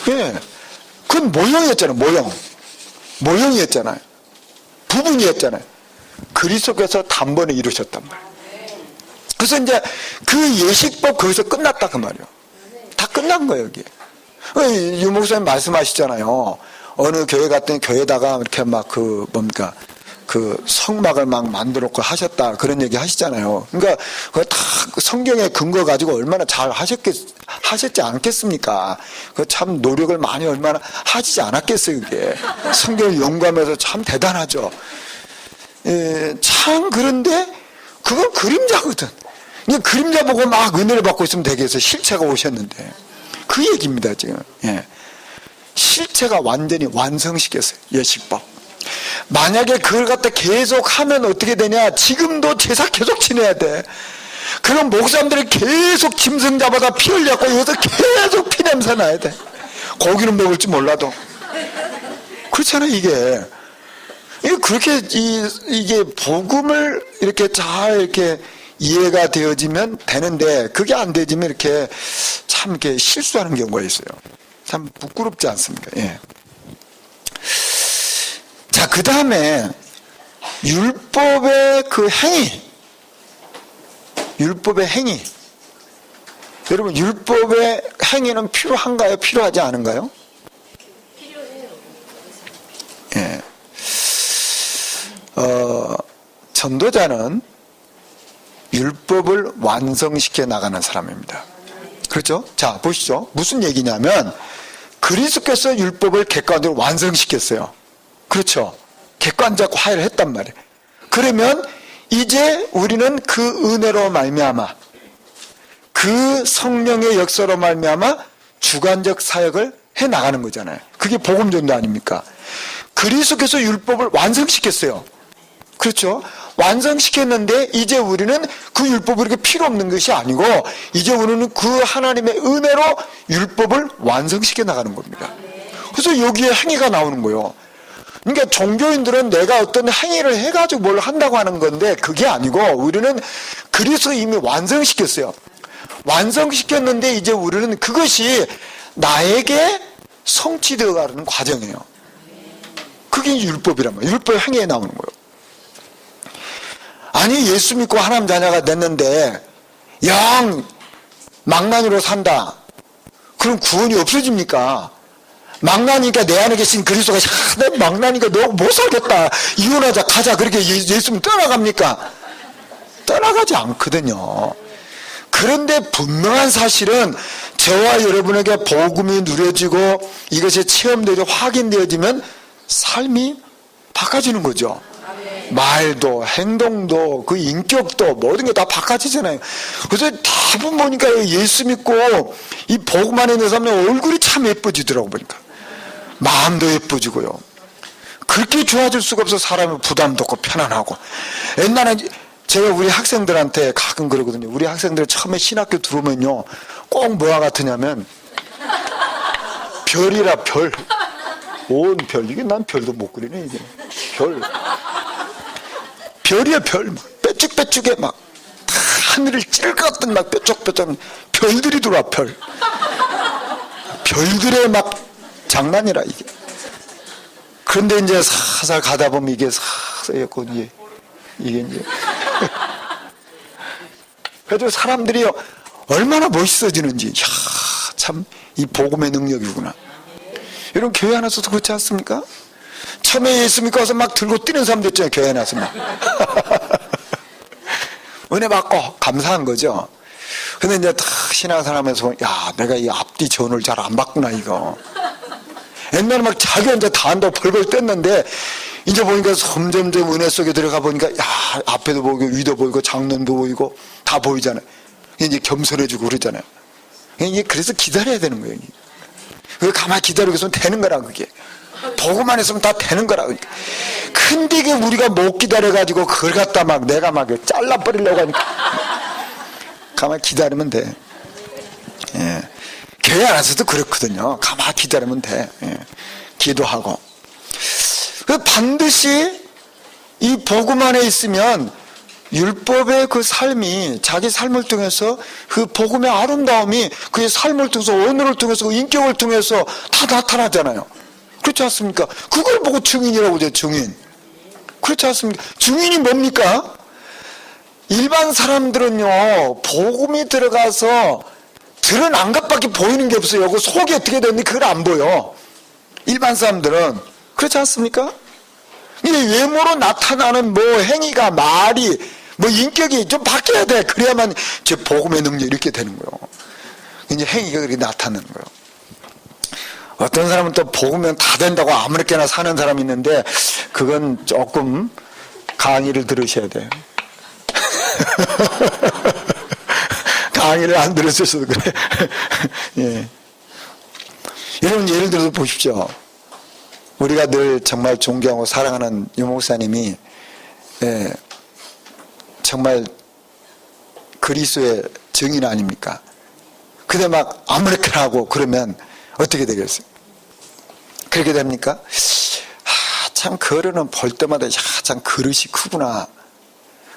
예. 그건 모형이었잖아요. 모형이었잖아요. 부분이었잖아요. 그리스도께서 단번에 이루셨단 말이에요. 그래서 이제 그 예식법 거기서 끝났다 그 말이에요. 다 끝난 거예요, 여기. 유 목사님 말씀하시잖아요. 어느 교회 갔더니 교회에다가 이렇게 막 그 성막을 막 만들었고 하셨다 그런 얘기 하시잖아요. 그러니까 그거 다 성경에 근거 가지고 얼마나 잘 하셨지 않겠습니까? 그 참 노력을 많이 얼마나 하시지 않았겠어요, 그게. 성경을 연구하면서 참 대단하죠. 예, 참 그런데 그건 그림자거든. 그러니까 그림자 보고 막 은혜를 받고 있으면 되겠어요. 실체가 오셨는데. 그 얘기입니다, 지금. 예. 실체가 완전히 완성시켰어요. 예식법. 만약에 그걸 갖다 계속 하면 어떻게 되냐? 지금도 제사 계속 지내야 돼. 그럼 목사님들이 계속 짐승 잡아다 피 흘렸고 여기서 계속 피냄새 나야 돼. 고기는 먹을지 몰라도. 그렇잖아요, 이게. 그렇게 이게 복음을 이렇게 잘 이렇게 이해가 되어지면 되는데 그게 안 되지면 이렇게 참 이렇게 실수하는 경우가 있어요. 참 부끄럽지 않습니까? 예. 자, 그 다음에 율법의 그 율법의 행위. 여러분, 율법의 행위는 필요한가요? 필요하지 않은가요? 필요해요. 예. 전도자는 율법을 완성시켜 나가는 사람입니다. 그렇죠? 자, 보시죠. 무슨 얘기냐면 그리스도께서 율법을 객관적으로 완성시켰어요. 그렇죠? 객관적 화해를 했단 말이에요. 그러면 이제 우리는 그 은혜로 말미암아, 그 성령의 역사로 말미암아 주관적 사역을 해 나가는 거잖아요. 그게 복음 전도 아닙니까? 그리스도께서 율법을 완성시켰어요. 그렇죠? 완성시켰는데 이제 우리는 그 율법이 그렇게 필요 없는 것이 아니고 이제 우리는 그 하나님의 은혜로 율법을 완성시켜 나가는 겁니다. 그래서 여기에 행위가 나오는 거예요. 그러니까 종교인들은 내가 어떤 행위를 해가지고 뭘 한다고 하는 건데 그게 아니고 우리는 그리스도 이미 완성시켰어요. 완성시켰는데 이제 우리는 그것이 나에게 성취되어 가는 과정이에요. 그게 율법이란 말이에요. 율법 행위에 나오는 거예요. 아니 예수 믿고 하나님 자녀가 됐는데 영 망나니로 산다. 그럼 구원이 없어집니까? 망나니까 내 안에 계신 그리스도가 내 망나니까 너 못 살겠다. 이혼하자 가자. 그렇게 예수님 떠나갑니까? 떠나가지 않거든요. 그런데 분명한 사실은 저와 여러분에게 복음이 누려지고 이것이 체험되고 확인되어지면 삶이 바꿔지는 거죠. 말도 행동도 그 인격도 모든 게 다 바꿔지잖아요. 그래서 대부분 보니까 예수 믿고 이 복음 안에 있는 사람의 얼굴이 참 예뻐지더라고 보니까. 마음도 예뻐지고요. 그렇게 좋아질 수가 없어. 사람이 부담도 없고 편안하고. 옛날에 제가 우리 학생들한테 가끔 그러거든요. 우리 학생들 처음에 신학교 들어오면요 꼭 뭐와 같으냐면 별이라 별. 온 별. 이게 난 별도 못 그리네 이게. 별. 별이야 별. 막 뾰족뾰족해 막 하늘을 찔 것 같은 막 뾰족뾰족 별들이 들어와 별. 별들의 막 장난이라 이게. 그런데 이제 살살 가다 보면 이게 싹 이게 이제 그래도 사람들이 얼마나 멋있어지는지 참 이 복음의 능력이구나. 여러분 교회 안에서도 그렇지 않습니까? 처음에 예수 믿고 와서 막 들고 뛰는 사람들 있잖아요. 교회 안에서 막 은혜 받고 감사한 거죠. 근데 이제 다 신앙생활하면서 야 내가 이 앞뒤 전을 잘 안 봤구나 이거. 옛날에 막 자기가 이제 다 한다고 벌벌 뗐는데 이제 보니까 점점점 은혜 속에 들어가 보니까 야 앞에도 보이고 위도 보이고 장면도 보이고 다 보이잖아요. 이제 겸손해지고 그러잖아요. 이게 그래서 기다려야 되는 거예요. 그 가만히 기다리고 있으면 되는 거라 그게. 보고만 있으면 다 되는 거라. 근데 이게 우리가 못 기다려가지고 그걸 갖다 막 내가 막 잘라버리려고 하니까 가만히 기다리면 돼. 예. 교회 안에서도 그렇거든요. 가만히 기다리면 돼. 예. 기도하고. 반드시 이 복음 안에 있으면 율법의 그 삶이 자기 삶을 통해서 그 복음의 아름다움이 그의 삶을 통해서 언어를 통해서 그 인격을 통해서 다 나타나잖아요. 그렇지 않습니까? 그걸 보고 증인이라고 하죠. 증인. 그렇지 않습니까? 증인이 뭡니까? 일반 사람들은요 복음이 들어가서 드러난 것밖에 보이는 게 없어요. 그 속이 어떻게 됐는지 그걸 안 보여. 일반 사람들은. 그렇지 않습니까? 외모로 나타나는 뭐 행위가 말이 뭐 인격이 좀 바뀌어야 돼. 그래야만 제 복음의 능력이 이렇게 되는 거예요. 이제 행위가 그렇게 나타나는 거예요. 어떤 사람은 또 복으면 다 된다고 아무렇게나 사는 사람이 있는데 그건 조금 강의를 들으셔야 돼요. 강의를 안 들으셔서 그래. 예. 여러분 예를 들어서 보십시오. 우리가 늘 정말 존경하고 사랑하는 유 목사님이 정말 그리스도의 증인 아닙니까? 근데 막 아무렇게나 하고 그러면 어떻게 되겠어요? 그렇게 됩니까? 참 그거는 볼 때마다 참 그릇이 크구나.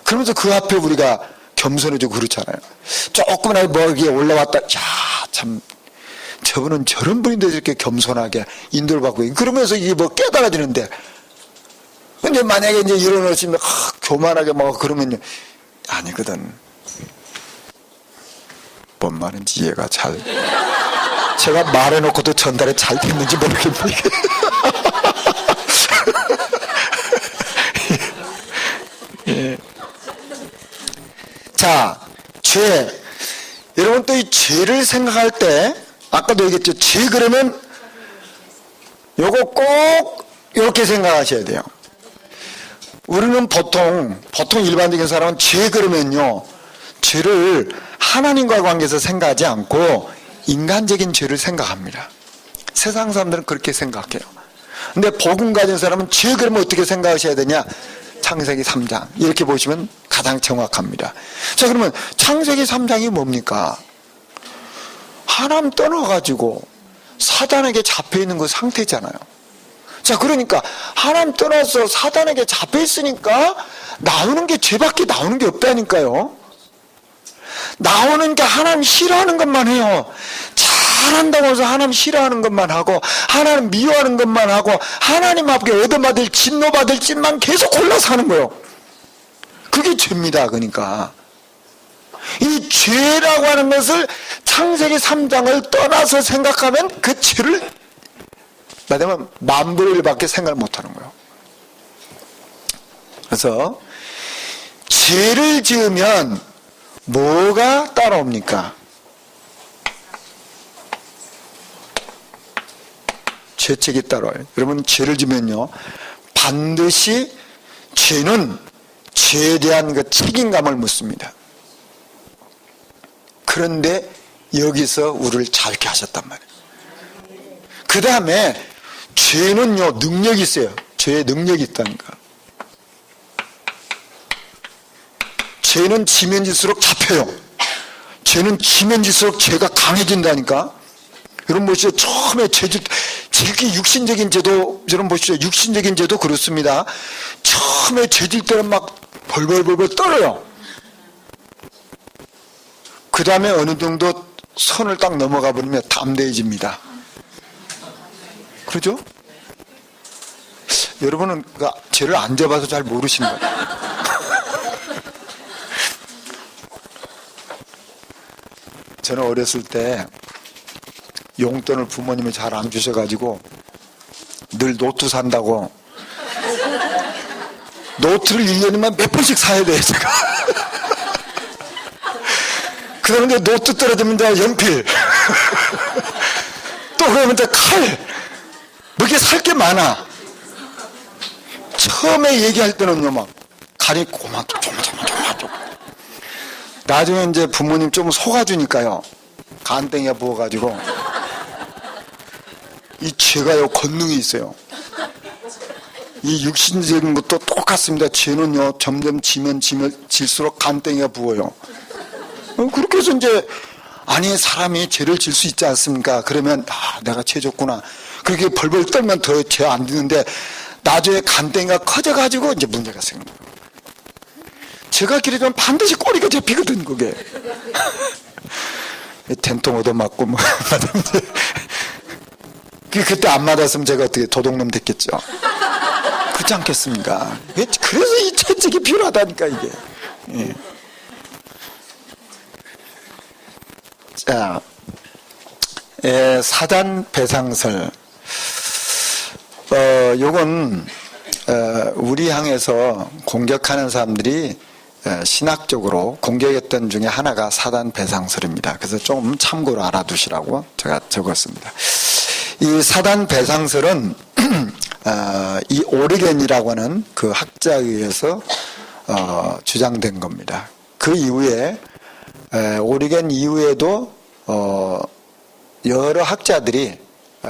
그러면서 그 앞에 우리가 겸손해지고 그렇잖아요. 조금이나마 뭐 여기에 올라왔다. 참 저분은 저런 분인데 이렇게 겸손하게 인도를 받고 그러면서 이게 뭐 깨달아지는데 근데 만약에 이제 일어나시면 교만하게 막 그러면요 아니거든. 뭔 말인지 이해가 잘 제가 말해놓고도 전달이 잘 됐는지 모르겠네. 예. 자, 죄. 여러분 또 이 죄를 생각할 때 아까도 얘기했죠. 죄 그러면 요거 꼭 이렇게 생각하셔야 돼요. 우리는 보통 일반적인 사람은 죄 그러면요, 죄를 하나님과 관계에서 생각하지 않고 인간적인 죄를 생각합니다. 세상 사람들은 그렇게 생각해요. 근데 복음 가진 사람은 죄 그러면 어떻게 생각하셔야 되냐? 창세기 3장 이렇게 보시면 가장 정확합니다. 자, 그러면 창세기 3장이 뭡니까? 하나님 떠나가지고 사단에게 잡혀있는 그 상태잖아요. 자, 그러니까 하나님 떠나서 사단에게 잡혀있으니까 나오는 게 죄밖에 나오는 게 없다니까요. 나오는 게 하나님 싫어하는 것만 해요. 잘한다고 해서 하나님 싫어하는 것만 하고, 하나님 미워하는 것만 하고, 하나님 앞에 얻어받을 진노받을 짓만 계속 골라서 하는 거예요. 그게 죄입니다. 그러니까 이 죄라고 하는 것을 창세기 3장을 떠나서 생각하면 그 죄를 말하자면 만분의 1밖에 생각을 못하는 거예요. 그래서 죄를 지으면 뭐가 따라옵니까? 죄책이 따라와요. 여러분, 죄를 지면요, 반드시 죄는 죄에 대한 그 책임감을 묻습니다. 그런데 여기서 우리를 자유케 하셨단 말이에요. 그 다음에 죄는요, 능력이 있어요. 죄의 능력이 있다니까. 죄는 지면 질수록 잡혀요. 죄는 지면 질수록 죄가 강해진다니까. 여러분 보시죠. 처음에 제일 육신적인 죄도, 여러분 보시죠. 육신적인 죄도 그렇습니다. 처음에 죄질 때는 막 벌벌벌벌 떨어요. 그 다음에 어느 정도 선을 딱 넘어가 버리면 담대해집니다. 그러죠? 여러분은 그 죄를 안 져봐서 잘 모르시는 거예요. 저는 어렸을 때 용돈을 부모님이 잘 안 주셔가지고 늘 노트 산다고, 노트를 1년이면 몇 번씩 사야 돼요, 제가. 그 다음에 이제 노트 떨어지면 이제 연필, 또 그러면 이제 칼, 뭐 이렇게 살 게 많아. 처음에 얘기할 때는요, 막 간이 고맙죠, 조마조마조마조. 나중에 이제 부모님 좀 속아주니까요, 간땡이가 부어가지고 이 죄가요 권능이 있어요. 이 육신적인 것도 똑같습니다. 죄는요 점점 지면 질수록 간땡이가 부어요. 그렇게 해서 이제 아니 사람이 죄를 질 수 있지 않습니까? 그러면 내가 죄 졌구나. 그렇게 벌벌 떨면 더 죄 안 지는데 나중에 간땡이가 커져가지고 이제 문제가 생겨요. 죄가 길어지면 반드시 꼬리가 잡히거든 그게. 된통 얻어맞고 뭐 그때 안 맞았으면 제가 어떻게 도둑놈 됐겠죠. 그렇지 않겠습니까? 그래서 이 채찍이 필요하다니까 이게. 예. 자, 사단 배상설. 요건 우리 향해서 공격하는 사람들이 신학적으로 공격했던 중에 하나가 사단 배상설입니다. 그래서 좀 참고로 알아두시라고 제가 적었습니다. 이 사단 배상설은 이 오리겐이라고 하는 그 학자에 의해서 주장된 겁니다. 그 이후에 오리겐 이후에도 여러 학자들이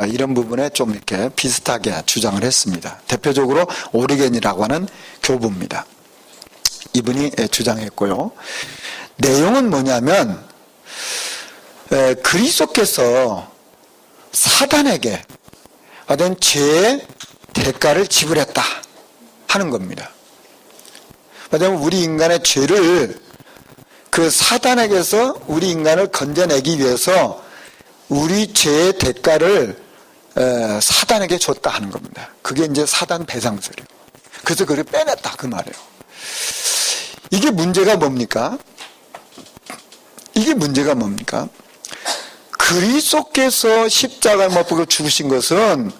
이런 부분에 좀 이렇게 비슷하게 주장을 했습니다. 대표적으로 오리겐이라고 하는 교부입니다. 이분이 주장했고요. 내용은 뭐냐면 그리스도께서 사단에게 어떤 죄의 대가를 지불했다 하는 겁니다. 왜냐하면 우리 인간의 죄를 그 사단에게서 우리 인간을 건져내기 위해서 우리 죄의 대가를 사단에게 줬다 하는 겁니다. 그게 이제 사단 배상설이에요. 그래서 그걸 빼냈다 그 말이에요. 이게 문제가 뭡니까? 이게 문제가 뭡니까? 그리스도께서 십자가에 못 박혀 죽으신 것은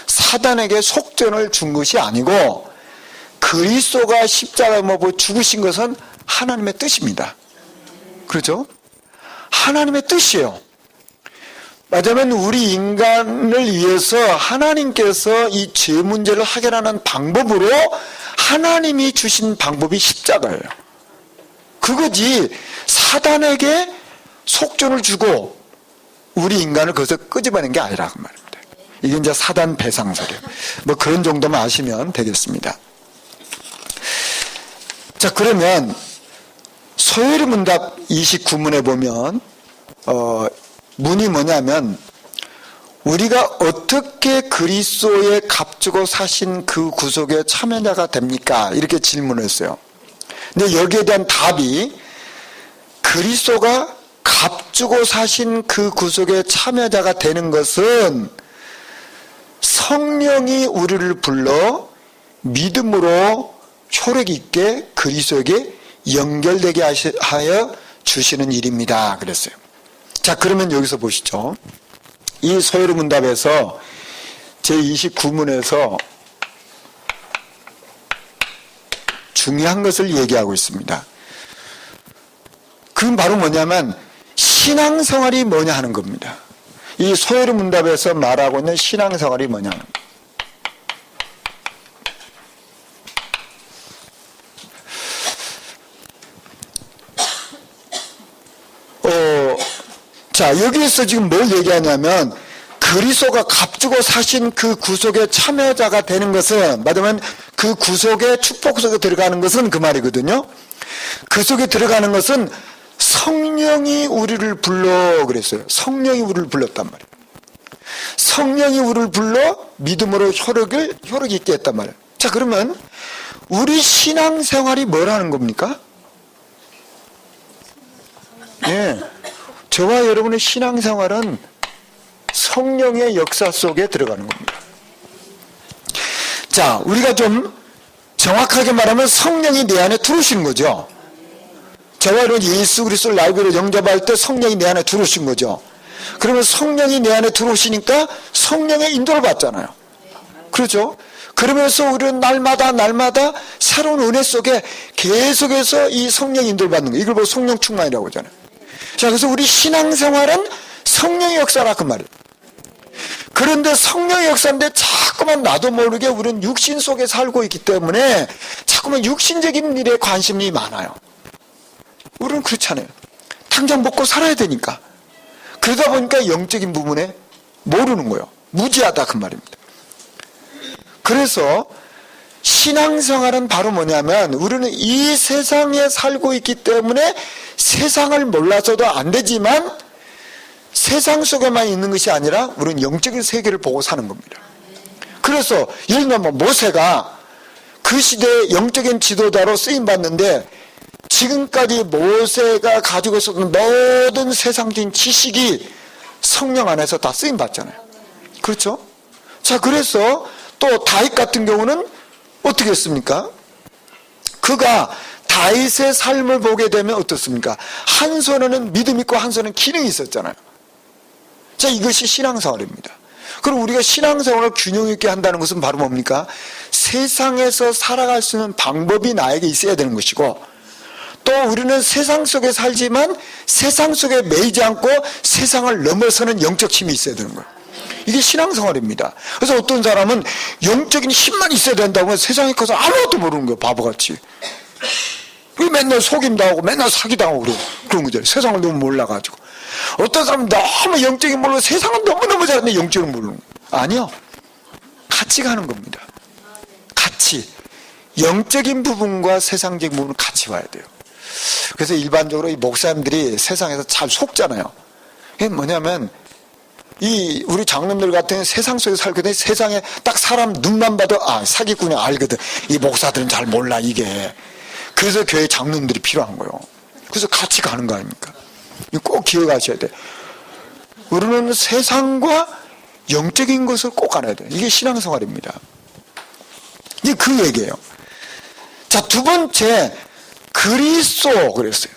사단에게 속전을 준 것이 아니고 그리스도가 십자가에 못 박혀 죽으신 것은 하나님의 뜻입니다. 그렇죠? 하나님의 뜻이에요. 맞으면 우리 인간을 위해서 하나님께서 이 죄 문제를 해결하는 방법으로 하나님이 주신 방법이 십자가예요. 그거지 사단에게 속전을 주고 우리 인간을 거기서 끄집어낸 게 아니라 그 말입니다. 이게 이제 사단 배상설이에요. 뭐 그런 정도만 아시면 되겠습니다. 자, 그러면 소요리 문답 29문에 보면 문이 뭐냐면 우리가 어떻게 그리스도의 값주고 사신 그 구속의 참여자가 됩니까? 이렇게 질문을 했어요. 근데 여기에 대한 답이 그리스도가 값주고 사신 그 구속의 참여자가 되는 것은 성령이 우리를 불러 믿음으로 효력 있게 그리스도에게 연결되게 하여 주시는 일입니다. 그랬어요. 자, 그러면 여기서 보시죠. 이 소요리 문답에서 제29문에서 중요한 것을 얘기하고 있습니다. 그건 바로 뭐냐면 신앙생활이 뭐냐 하는 겁니다. 이 소요리 문답에서 말하고 있는 신앙생활이 뭐냐 하는 겁니다. 자, 여기에서 지금 뭘 얘기하냐면 그리스도가 값주고 사신 그 구속의 참여자가 되는 것은 말하면 그 구속의 축복 속에 들어가는 것은 그 말이거든요. 그 속에 들어가는 것은 성령이 우리를 불러 그랬어요. 성령이 우리를 불렀단 말이에요. 성령이 우리를 불러 믿음으로 효력이 있게 했단 말이에요. 자, 그러면 우리 신앙생활이 뭐라는 겁니까? 예. 저와 여러분의 신앙생활은 성령의 역사 속에 들어가는 겁니다. 자, 우리가 좀 정확하게 말하면 성령이 내 안에 들어오신 거죠. 저와 여러분 예수 그리스도를 알고 영접할 때 성령이 내 안에 들어오신 거죠. 그러면 성령이 내 안에 들어오시니까 성령의 인도를 받잖아요. 그렇죠? 그러면서 우리는 날마다 새로운 은혜 속에 계속해서 이 성령 인도를 받는 거예요. 이걸 보고 성령 충만이라고 하잖아요. 자, 그래서 우리 신앙생활은 성령의 역사라 그 말이에요. 그런데 성령의 역사인데 자꾸만 나도 모르게 우리는 육신 속에 살고 있기 때문에 자꾸만 육신적인 일에 관심이 많아요. 우리는 그렇잖아요. 당장 먹고 살아야 되니까. 그러다 보니까 영적인 부분에 모르는 거예요. 무지하다 그 말입니다. 그래서 신앙생활은 바로 뭐냐면 우리는 이 세상에 살고 있기 때문에 세상을 몰라서도 안 되지만 세상 속에만 있는 것이 아니라 우리는 영적인 세계를 보고 사는 겁니다. 그래서 예를 들면 모세가 그 시대의 영적인 지도자로 쓰임받는데 지금까지 모세가 가지고 있었던 모든 세상적인 지식이 성령 안에서 다 쓰임받잖아요. 그렇죠? 자, 그래서 또 다윗 같은 경우는 어떻게 했습니까? 그가 다윗의 삶을 보게 되면 어떻습니까? 한 손에는 믿음 있고 한 손에는 기능이 있었잖아요. 자, 이것이 신앙생활입니다. 그럼 우리가 신앙생활을 균형 있게 한다는 것은 바로 뭡니까? 세상에서 살아갈 수 있는 방법이 나에게 있어야 되는 것이고 또 우리는 세상 속에 살지만 세상 속에 매이지 않고 세상을 넘어서는 영적 힘이 있어야 되는 거예요. 이게 신앙생활입니다. 그래서 어떤 사람은 영적인 힘만 있어야 된다고 하면 세상에 커서 아무것도 모르는 거예요. 바보같이. 맨날 속임당하고 맨날 사기당하고 그런 거잖아요. 세상을 너무 몰라가지고. 어떤 사람은 너무 영적인 모르고 세상은 너무너무 잘하는데 영적인 모르는 거예요. 아니요. 같이 가는 겁니다. 같이. 영적인 부분과 세상적인 부분을 같이 봐야 돼요. 그래서 일반적으로 이 목사님들이 세상에서 잘 속잖아요. 이게 뭐냐면 우리 장로님들 같은 세상 속에 살거든. 세상에 딱 사람 눈만 봐도 사기꾼이 알거든. 이 목사들은 잘 몰라 이게. 그래서 교회 장로님들이 필요한 거예요. 그래서 같이 가는 거 아닙니까? 꼭 기억하셔야 돼. 우리는 세상과 영적인 것을 꼭 알아야 돼. 이게 신앙생활입니다. 이게 그 얘기예요. 자, 두 번째 그리스도 그랬어요.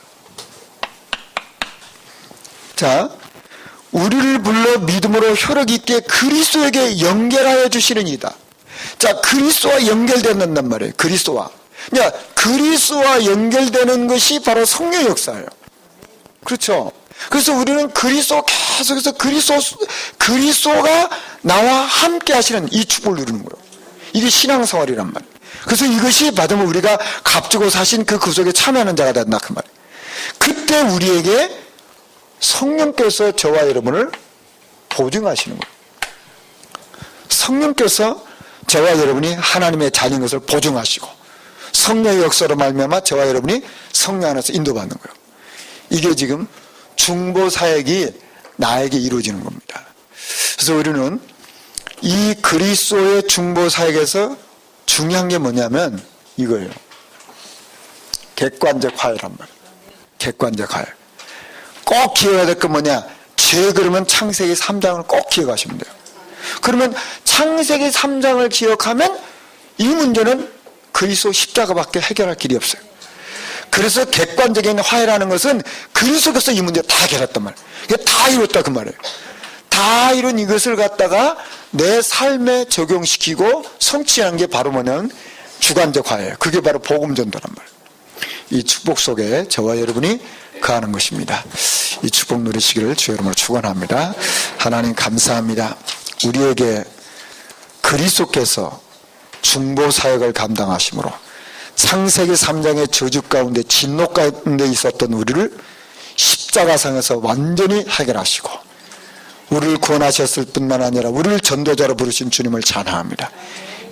자, 우리를 불러 믿음으로 효력 있게 그리스도에게 연결하여 주시는 이다. 자, 그리스도와 연결된단 말이에요. 그리스도와. 그러니까 그리스도와 연결되는 것이 바로 성령 역사예요. 그렇죠? 그래서 우리는 그리스도 계속해서 그리스도가 나와 함께 하시는 이 축복을 누리는 거예요. 이게 신앙생활이란 말이에요. 그래서 이것이 받으면 우리가 값주고 사신 그 구속에 참여하는 자가 된다 그 말이에요. 그때 우리에게 성령께서 저와 여러분을 보증하시는 거예요. 성령께서 저와 여러분이 하나님의 자녀인 것을 보증하시고 성령의 역사로 말미암아 저와 여러분이 성령 안에서 인도받는 거예요. 이게 지금 중보사역이 나에게 이루어지는 겁니다. 그래서 우리는 이 그리스도의 중보사역에서 중요한 게 뭐냐면 이거예요. 객관적 화해란 말이에요. 객관적 화해. 꼭 기억해야 될 건 뭐냐? 죄 그러면 창세기 3장을 꼭 기억하시면 돼요. 그러면 창세기 3장을 기억하면 이 문제는 그리스도 십자가밖에 해결할 길이 없어요. 그래서 객관적인 화해라는 것은 그리스도께서 이 문제를 다 해결했단 말이에요. 이게 다 이뤘다 그 말이에요. 다 이룬 이것을 갖다가 내 삶에 적용시키고 성취하는 게 바로 뭐냐면 주관적 화해예요. 그게 바로 복음 전도란 말이에요. 이 축복 속에 저와 여러분이 거하는 것입니다. 이 축복 누리시기를 주 여러분을 축원합니다. 하나님 감사합니다. 우리에게 그리스도께서 중보 사역을 감당하심으로 창세기 3장의 저주 가운데 진노 가운데 있었던 우리를 십자가상에서 완전히 해결하시고 우리를 구원하셨을 뿐만 아니라 우리를 전도자로 부르신 주님을 찬양합니다.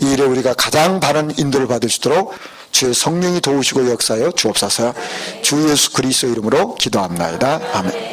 이 일에 우리가 가장 바른 인도를 받을 수 있도록 주의 성령이 도우시고 역사하여 주옵소서. 주 예수 그리스도 이름으로 기도합나이다. 아멘.